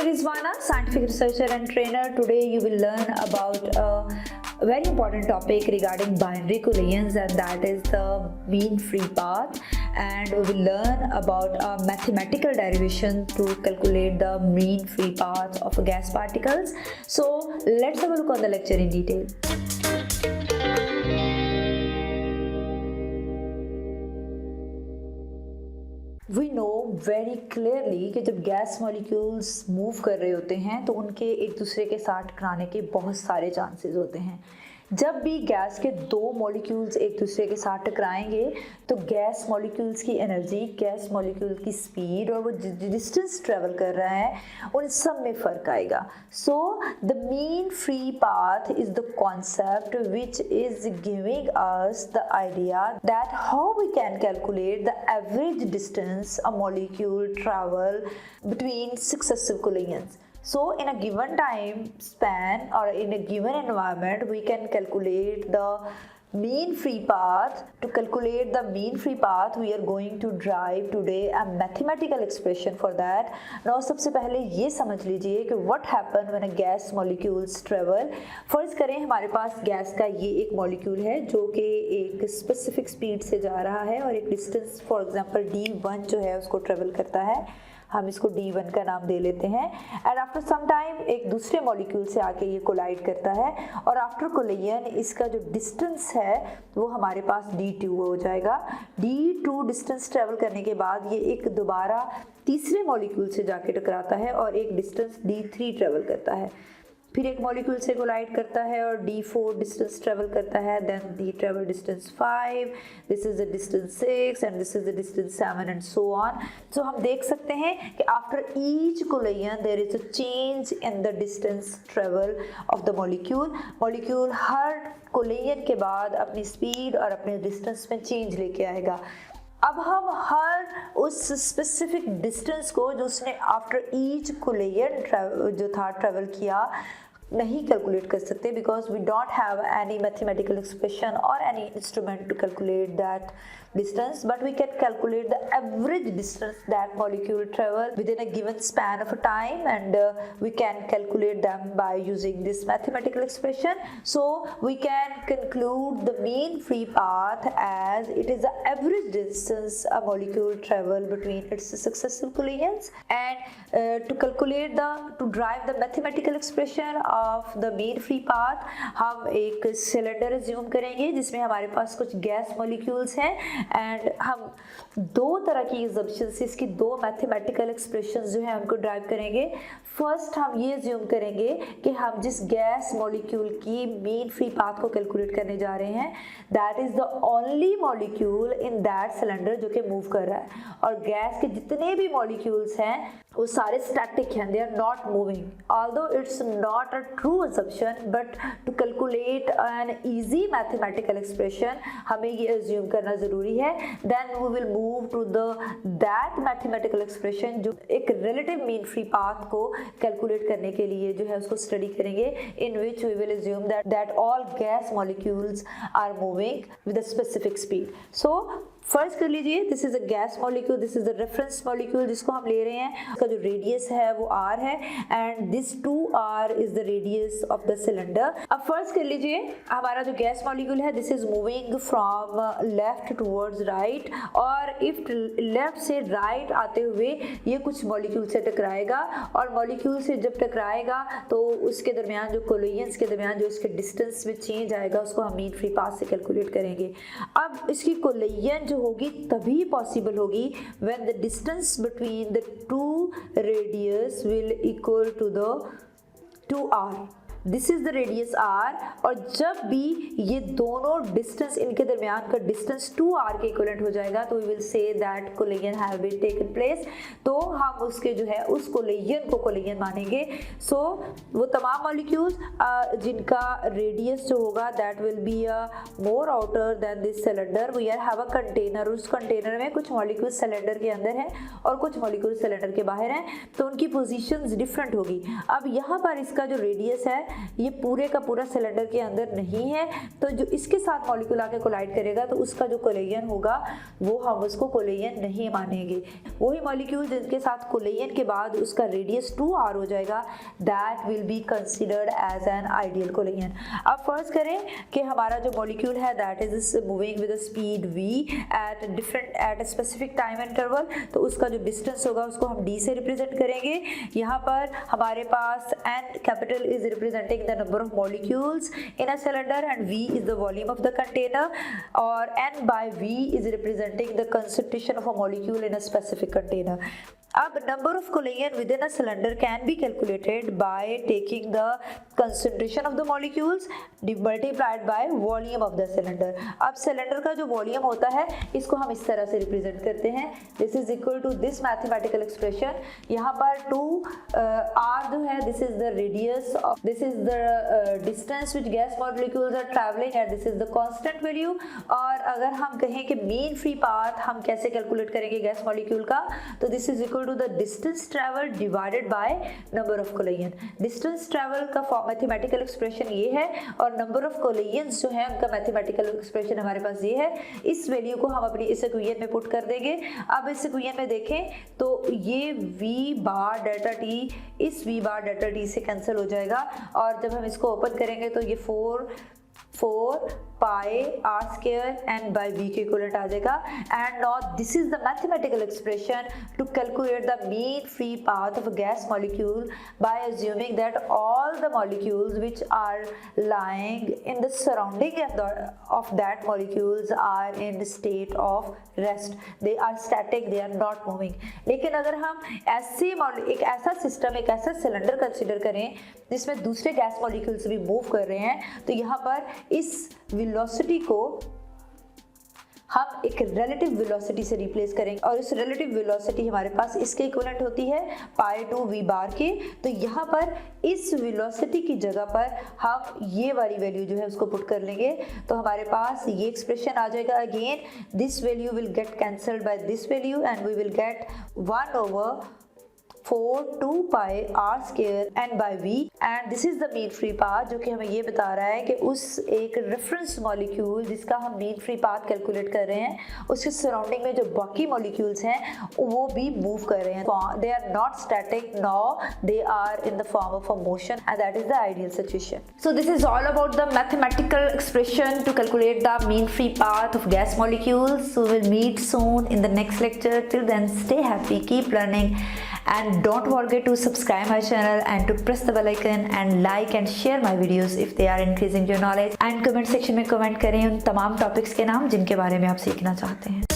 Rizwana, scientific researcher and trainer. Today you will learn about a very important topic regarding binary collisions, and that is the mean free path. And we will learn about a mathematical derivation to calculate the mean free path of gas particles. So let's have a look on the lecture in detail. We know very clearly कि जब gas molecules move कर रहे होते हैं तो उनके एक दूसरे के साथ टकराने के बहुत सारे चांसेस होते हैं। जब भी गैस के दो मॉलिक्यूल्स एक दूसरे के साथ टकराएंगे तो गैस मॉलिक्यूल्स की एनर्जी, गैस मॉलिक्यूल की स्पीड और वो डिस्टेंस ट्रेवल कर रहा है, उन सब में फ़र्क आएगा। So the mean free path is the concept which is giving us the idea that how we can calculate the average distance a molecule travel between successive collisions. So in a given time span or in a given environment, we can calculate the mean free path. To calculate the mean free path, we are going to derive today a mathematical expression for that. Now सबसे पहले ये समझ लीजिए कि what happen when a gas molecules travel. फर्ज करें हमारे पास gas का ये एक मॉलिक्यूल है जो कि एक स्पेसिफिक स्पीड से जा रहा है और एक डिस्टेंस फॉर एग्जांपल d1 जो है उसको ट्रेवल करता है। हम इसको D1 का नाम दे लेते हैं। एंड आफ्टर सम टाइम एक दूसरे मॉलिक्यूल से आके ये कोलाइड करता है और आफ्टर कोलिजन इसका जो डिस्टेंस है वो हमारे पास D2 हो जाएगा। D2 डिस्टेंस ट्रेवल करने के बाद ये एक दोबारा तीसरे मॉलिक्यूल से जाके टकराता है और एक डिस्टेंस D3 ट्रेवल करता है, फिर एक मॉलिक्यूल से कोलाइड करता है और D4 डिस्टेंस ट्रेवल करता है, then the travel distance 5, this is the distance 6 and this is the distance 7 and so on. So हम देख सकते हैं कि after each collision there is a change in the distance travel of the molecule हर कोलिजन के बाद अपनी स्पीड और अपने डिस्टेंस में चेंज लेके आएगा। अब हम हर उस स्पेसिफिक डिस्टेंस को जो उसने आफ्टर ईच कोलिजन जो था ट्रेवल किया नहीं कैलकुलेट कर सकते, because we don't have any mathematical expression और any instrument to calculate that distance, but we can calculate the average distance that molecule travel within a given span of a time, and we can calculate them by using this mathematical expression. So we can conclude the mean free path as it is the average distance a molecule travel between its successive collisions. And to derive the mathematical expression of the mean free path, हम एक cylinder assume करेंगे जिसमें हमारे पास कुछ gas molecules हैं and हम दो तरह की एग्जम्पशन से इसकी दो मैथमेटिकल एक्सप्रेशंस जो है उनको ड्राइव करेंगे। फर्स्ट हम ये अज्यूम करेंगे कि हम जिस गैस मॉलिक्यूल की मीन फ्री पाथ को कैलकुलेट करने जा रहे हैं that is the only molecule in that cylinder जो कि मूव कर रहा है, और गैस के जितने भी मॉलिक्यूल्स हैं वो सारे स्टैटिक हैं, they are not moving. Although it's not a true assumption, but to calculate an easy mathematical expression हमें ये अज्यूम करना ज़रूरी है। Then we will move to that mathematical expression जो एक रिलेटिव मीन फ्री पाथ को calculate करने के लिए जो है उसको स्टडी करेंगे, in which we will assume that all gas molecules are moving with a specific speed. So first कर लीजिए, this is a gas molecule, this is the reference molecule जिसको हम ले रहे हैं, उसका जो रेडियस है वो r है and this 2r is the radius of the cylinder. अब फर्स्ट कर लीजिए हमारा जो गैस मॉलिक्यूल है this is moving from left towards right, और इफ लेफ्ट से राइट आते हुए ये कुछ मॉलिक्यूल से टकराएगा और मॉलिक्यूल से जब टकराएगा तो उसके दरमियान जो कोलिजन्स के दरमियान जो इसके डिस्टेंस में चेंज आएगा उसको हम मीन फ्री पाथ से कैलकुलेट करेंगे। अब इसकी कोलिजन होगी तभी पॉसिबल होगी when the distance between the two radius will equal to the 2r. This is the radius r, और जब भी ये दोनों डिस्टेंस इनके दरमियान का डिस्टेंस 2r के इक्वलेंट हो जाएगा तो we will say that collision have been taken place. तो हम उसके जो है उस कोलिजन को कोलिजन मानेंगे। सो वो तमाम मॉलिक्यूल्स जिनका रेडियस जो होगा that will be a more outer than this cylinder. We are have a container, उस कंटेनर में कुछ मॉलिक्यूल सिलेंडर के अंदर हैं और कुछ मॉलिक्यूल सिलेंडर के बाहर हैं, तो उनकी पोजीशंस डिफरेंट होगी। अब यहाँ पर इसका जो रेडियस है ये पूरे का पूरा सिलेंडर के अंदर नहीं है, तो जो इसके साथ मॉलिक्यूल आके कोलाइड करेगा तो उसका जो कोलिजन होगा वो हम उसको कोलिजन नहीं मानेंगे। वही मॉलिक्यूल जिनके साथ कोलिजन के बाद उसका रेडियस 2r हो जाएगा, that will be considered as an ideal collision. अब फर्ज करें कि हमारा जो मॉलिक्यूल है that is moving with speed v at a specific time interval, तो उसका जो डिस्टेंस होगा उसको हम d से रिप्रेजेंट करेंगे। यहाँ पर हमारे पास n capital is representing the number of molecules in a cylinder and v is the volume of the container, और n by v is representing the concentration of a molecule in a specific container. अब number of collagen within a cylinder can be calculated by taking the concentration of the molecules multiplied by volume of the cylinder. अब cylinder का जो volume होता है इसको हम इस तरह से रिप्रेजेंट करते हैं, this is equal to this mathematical expression. यहाँ पर 2r जो है this is the radius of, this is the distance which gas molecules are travelling and this is the constant value. और अगर हम कहें कि मीन फ्री पाथ हम कैसे कैलकुलेट करेंगे गैस मॉलिक्यूल का, तो this is equal to the distance travel divided by number of collision. Distance travel का मैथमेटिकल एक्सप्रेशन ये है और नंबर ऑफ कोलिजन्स जो है उनका मैथमेटिकल एक्सप्रेशन हमारे पास ये है। इस वैल्यू को हम अपनी इस इक्वेशन में पुट कर देंगे। अब इस इक्वेशन में देखें तो ये v बार डेल्टा t इस v बार डेल्टा t से कैंसिल हो जाएगा, और जब हम इसको ओपन करेंगे तो ये 4 pi r square n by v के इक्विवेलेंट आ जाएगा। And now this is the mathematical expression to calculate the mean free path of a gas molecule by assuming that all the molecules which are lying in the surrounding of that molecules are in state of rest, they are static, they are not moving। लेकिन अगर हम एक ऐसा system, एक ऐसा cylinder consider करें जिसमें दूसरे गैस मॉलिक्यूल्स भी मूव कर रहे हैं, तो यहाँ पर इस वेलोसिटी को हम एक रिलेटिव वेलोसिटी से रिप्लेस करेंगे, और इस रिलेटिव वेलोसिटी हमारे पास इसके इक्विवेलेंट होती है पाई टू v बार के। तो यहाँ पर इस वेलोसिटी की जगह पर हम ये वाली वैल्यू जो है उसको पुट कर लेंगे, तो हमारे पास ये एक्सप्रेशन आ जाएगा। Again this value will get cancelled by this value and we will get 1/4 2 pi r square n by v, and this is the mean free path, जो कि हमें ये बता रहा है कि उस एक रेफरेंस मॉलिक्यूल जिसका हम मीन फ्री पाथ कैलकुलेट कर रहे हैं उसके सराउंडिंग में जो बाकी मॉलिक्यूल्स हैं वो भी मूव कर रहे हैं। They are not static, no they are in the form of a motion, and that is the ideal situation. So this is all about the mathematical expression to calculate the mean free path of gas molecules. So we'll meet soon in the next lecture. Till then, stay happy, keep learning, and don't forget to subscribe my channel and to press the bell icon and like and share my videos if they are increasing your knowledge, and comment section में comment करें उन तमाम topics के नाम जिनके बारे में आप सीखना चाहते हैं।